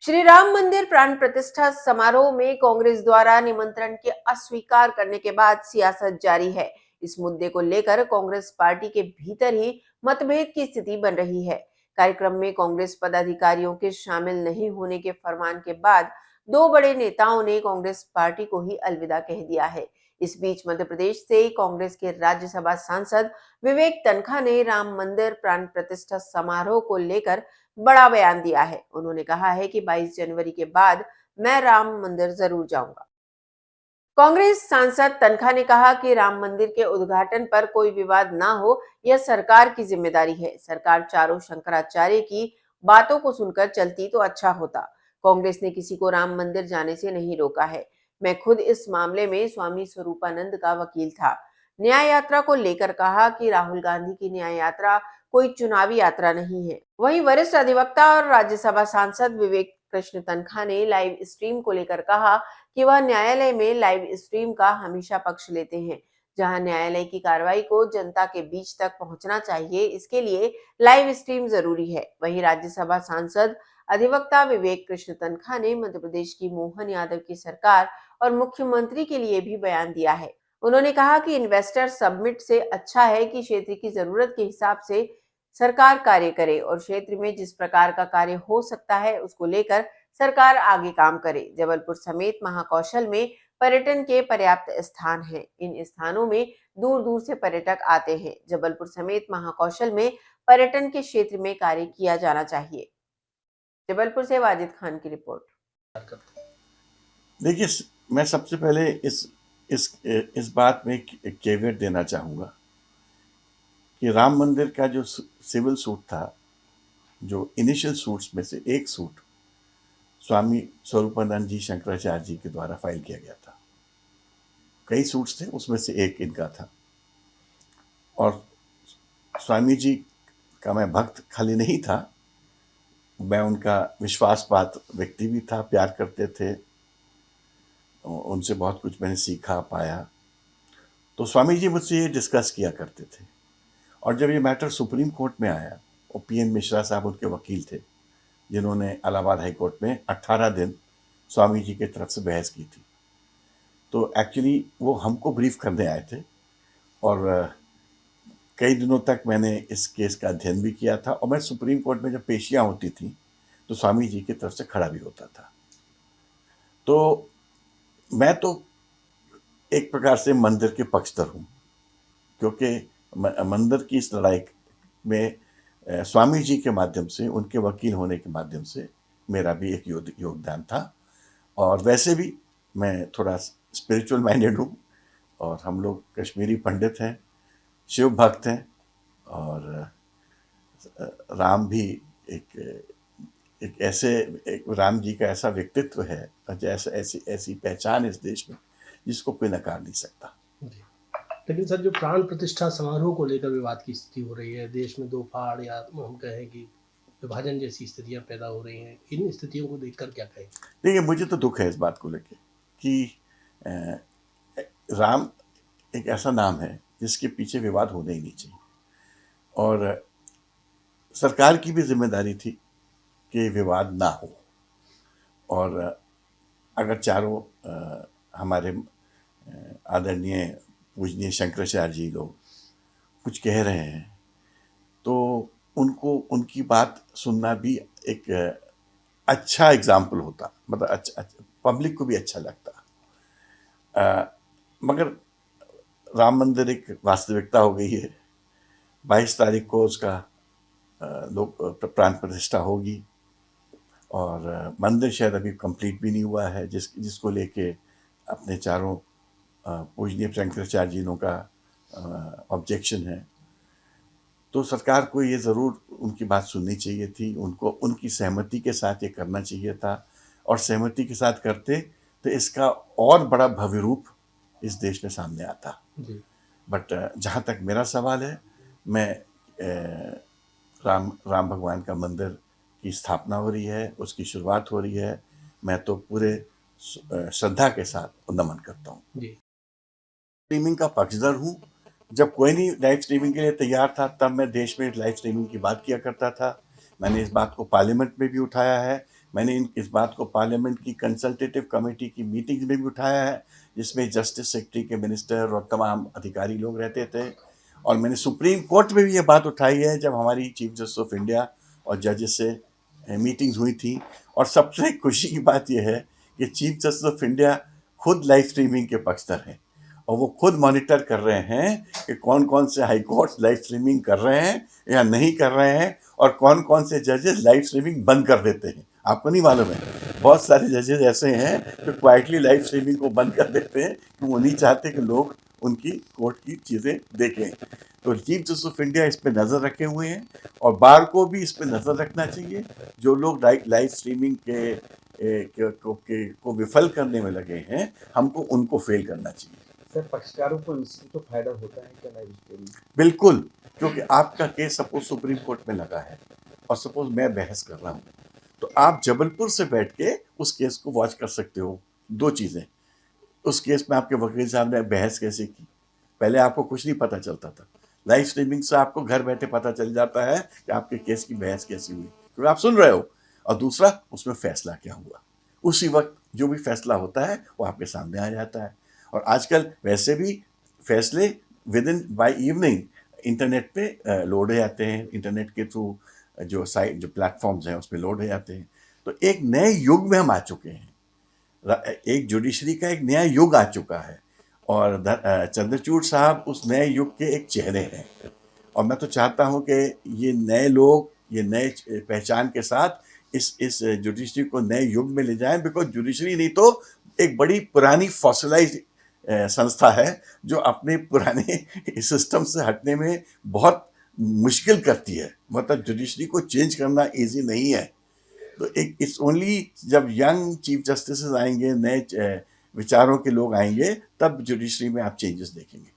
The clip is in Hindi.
श्री राम मंदिर प्राण प्रतिष्ठा समारोह में कांग्रेस द्वारा निमंत्रण के अस्वीकार करने के बाद सियासत जारी है। इस मुद्दे को लेकर कांग्रेस पार्टी के भीतर ही मतभेद की स्थिति बन रही है। कार्यक्रम में कांग्रेस पदाधिकारियों के शामिल नहीं होने के फरमान के बाद दो बड़े नेताओं ने कांग्रेस पार्टी को ही अलविदा कह दिया है। इस बीच मध्य प्रदेश से कांग्रेस के राज्यसभा सांसद विवेक तनखा ने राम मंदिर प्राण प्रतिष्ठा समारोह को लेकर बड़ा बयान दिया है। उन्होंने कहा है कि 22 जनवरी के बाद मैं राम मंदिर जरूर जाऊंगा। कांग्रेस सांसद तनखा ने कहा कि राम मंदिर के उद्घाटन पर कोई विवाद ना हो, यह सरकार की जिम्मेदारी है। सरकार चारों शंकराचार्य की बातों को सुनकर चलती तो अच्छा होता। कांग्रेस ने किसी को राम मंदिर जाने से नहीं रोका है। मैं खुद इस मामले में स्वामी स्वरूपानंद का वकील था। न्याय यात्रा को लेकर कहा कि राहुल गांधी की न्याय यात्रा कोई चुनावी यात्रा नहीं है। वहीं वरिष्ठ अधिवक्ता और राज्यसभा सांसद विवेक कृष्ण तनखा ने लाइव स्ट्रीम को लेकर कहा कि वह न्यायालय में लाइव स्ट्रीम का हमेशा पक्ष लेते हैं। जहां न्यायालय की कार्रवाई को जनता के बीच तक पहुंचना चाहिए, इसके लिए लाइव स्ट्रीम जरूरी है। वहीं राज्यसभा सांसद अधिवक्ता विवेक कृष्ण तनखा ने मध्य प्रदेश की मोहन यादव की सरकार और मुख्यमंत्री के लिए भी बयान दिया है। उन्होंने कहा कि इन्वेस्टर सबमिट से अच्छा है कि क्षेत्र की जरूरत के हिसाब से सरकार कार्य करे और क्षेत्र में जिस प्रकार का कार्य हो सकता है उसको लेकर सरकार आगे काम करे। जबलपुर समेत महाकौशल में पर्यटन के पर्याप्त स्थान हैं। इन स्थानों में दूर दूर से पर्यटक आते हैं। जबलपुर समेत महाकौशल में पर्यटन के क्षेत्र में कार्य किया जाना चाहिए। जबलपुर से वाजिद खान की रिपोर्ट। देखिए, मैं सबसे पहले इस बात में एक कैवेट देना चाहूँगा कि राम मंदिर का जो सिविल सूट था, जो इनिशियल सूट्स में से एक सूट स्वामी स्वरूपानंद जी शंकराचार्य जी के द्वारा फाइल किया गया था। कई सूट्स थे, उसमें से एक इनका था। और स्वामी जी का मैं भक्त खाली नहीं था, मैं उनका विश्वासपात्र व्यक्ति भी था, प्यार करते थे, उनसे बहुत कुछ मैंने सीखा पाया। तो स्वामी जी मुझसे ये डिस्कस किया करते थे। और जब ये मैटर सुप्रीम कोर्ट में आया, और पीएन मिश्रा साहब उनके वकील थे, जिन्होंने इलाहाबाद हाई कोर्ट में 18 दिन स्वामी जी की तरफ से बहस की थी। तो एक्चुअली वो हमको ब्रीफ करने आए थे, और कई दिनों तक मैंने इस केस का अध्ययन भी किया था। और मैं सुप्रीम कोर्ट में जब पेशियां होती थी तो स्वामी जी की तरफ से खड़ा भी होता था। तो मैं तो एक प्रकार से मंदिर के पक्षधर हूँ, क्योंकि मंदिर की इस लड़ाई में स्वामी जी के माध्यम से, उनके वकील होने के माध्यम से मेरा भी एक योगदान था। और वैसे भी मैं थोड़ा स्पिरिचुअल माइंडेड हूँ, और हम लोग कश्मीरी पंडित हैं, शिव भक्त हैं, और राम भी एक ऐसे राम जी का ऐसा व्यक्तित्व है, जैसे ऐसी पहचान इस देश में जिसको कोई नकार नहीं सकता। लेकिन सर, जो प्राण प्रतिष्ठा समारोह को लेकर विवाद की स्थिति हो रही है, देश में दो फाड़ या हम कहें कि विभाजन जैसी स्थितियां पैदा हो रही हैं, इन स्थितियों को देखकर क्या कहें? देखिए, मुझे तो दुख है इस बात को लेकर कि राम एक ऐसा नाम है जिसके पीछे विवाद होने ही नहीं चाहिए। और सरकार की भी जिम्मेदारी थी कि विवाद ना हो। और अगर चारों हमारे आदरणीय पूजनीय शंकराचार्य जी लोग कुछ कह रहे हैं, तो उनको उनकी बात सुनना भी एक अच्छा एग्जाम्पल होता, मतलब अच्छा पब्लिक को भी अच्छा लगता। मगर राम मंदिर एक वास्तविकता हो गई है। 22 तारीख को उसका लोग प्राण प्रतिष्ठा होगी, और मंदिर शायद अभी कंप्लीट भी नहीं हुआ है, जिसको लेके अपने चारों पूजनीय शंकराचार्य जी का ऑब्जेक्शन है। तो सरकार को ये ज़रूर उनकी बात सुननी चाहिए थी, उनको उनकी सहमति के साथ ये करना चाहिए था। और सहमति के साथ करते तो इसका और बड़ा भव्य रूप इस देश में सामने आता। बट जहाँ तक मेरा सवाल है, मैं राम भगवान का मंदिर की स्थापना हो रही है, उसकी शुरुआत हो रही है, मैं तो पूरे श्रद्धा के साथ नमन करता हूँ। स्ट्रीमिंग का पक्षधर हूँ। जब कोई नहीं लाइव स्ट्रीमिंग के लिए तैयार था, तब मैं देश में लाइव स्ट्रीमिंग की बात किया करता था। मैंने इस बात को पार्लियामेंट में भी उठाया है, मैंने इस बात को पार्लियामेंट की कंसल्टेटिव कमेटी की मीटिंग्स में भी उठाया है, जिसमें जस्टिस सेक्रेटरी के मिनिस्टर और तमाम अधिकारी लोग रहते थे। और मैंने सुप्रीम कोर्ट में भी ये बात उठाई है जब हमारी चीफ जस्टिस ऑफ इंडिया और जजेस से मीटिंग्स हुई थी। और सबसे खुशी की बात यह है कि चीफ जस्टिस ऑफ इंडिया खुद लाइव स्ट्रीमिंग के पक्षधर हैं और वो खुद मॉनिटर कर रहे हैं कि कौन कौन से हाई कोर्ट्स लाइव स्ट्रीमिंग कर रहे हैं या नहीं कर रहे हैं, और कौन कौन से जजेस लाइव स्ट्रीमिंग बंद कर देते हैं। आपको नहीं मालूम है, बहुत सारे जजेस ऐसे हैं जो क्वाइटली लाइव स्ट्रीमिंग को बंद कर देते हैं कि वो नहीं चाहते कि लोग उनकी कोर्ट की चीज़ें देखें। तो चीफ जस्टिस ऑफ इंडिया इस पर नज़र रखे हुए हैं और बार को भी इस पर नज़र रखना चाहिए। जो लोग लाइव स्ट्रीमिंग को विफल करने में लगे हैं, हमको उनको फेल करना चाहिए। सर, पक्षकारों को इससे तो फायदा होता है क्या लाइव स्ट्रीमिंग? बिल्कुल, क्योंकि आपका केस सपोज सुप्रीम कोर्ट में लगा है और सपोज मैं बहस कर रहा हूँ, तो आप जबलपुर से बैठ के उस केस को वॉच कर सकते हो। दो चीज़ें, उस केस में आपके वकील साहब ने बहस कैसे की, पहले आपको कुछ नहीं पता चलता था। लाइव स्ट्रीमिंग से आपको घर बैठे पता चल जाता है कि आपके केस की बहस कैसी हुई, क्योंकि आप सुन रहे हो। और दूसरा, उसमें फैसला क्या हुआ, उसी वक्त जो भी फैसला होता है वो आपके सामने आ जाता है। और आजकल वैसे भी फैसले with in by evening internet पे लोड हो जाते हैं, इंटरनेट के थ्रू जो प्लेटफॉर्म्स हैं उस पर लोड हो जाते हैं। तो एक नए युग में हम आ चुके हैं, एक जुडिशरी का एक नया युग आ चुका है और चंद्रचूड़ साहब उस नए युग के एक चेहरे हैं। और मैं तो चाहता हूं कि ये नए लोग, ये नए पहचान के साथ इस जुडिशरी को नए युग में ले जाएं, बिकॉज जुडिशरी नहीं तो एक बड़ी पुरानी फॉसिलाइज संस्था है जो अपने पुराने सिस्टम से हटने में बहुत मुश्किल करती है। मतलब जुडिशरी को चेंज करना इजी नहीं है। तो एक इट्स ओनली जब यंग चीफ जस्टिस आएंगे, नए विचारों के लोग आएंगे, तब जुडिशरी में आप चेंजेस देखेंगे।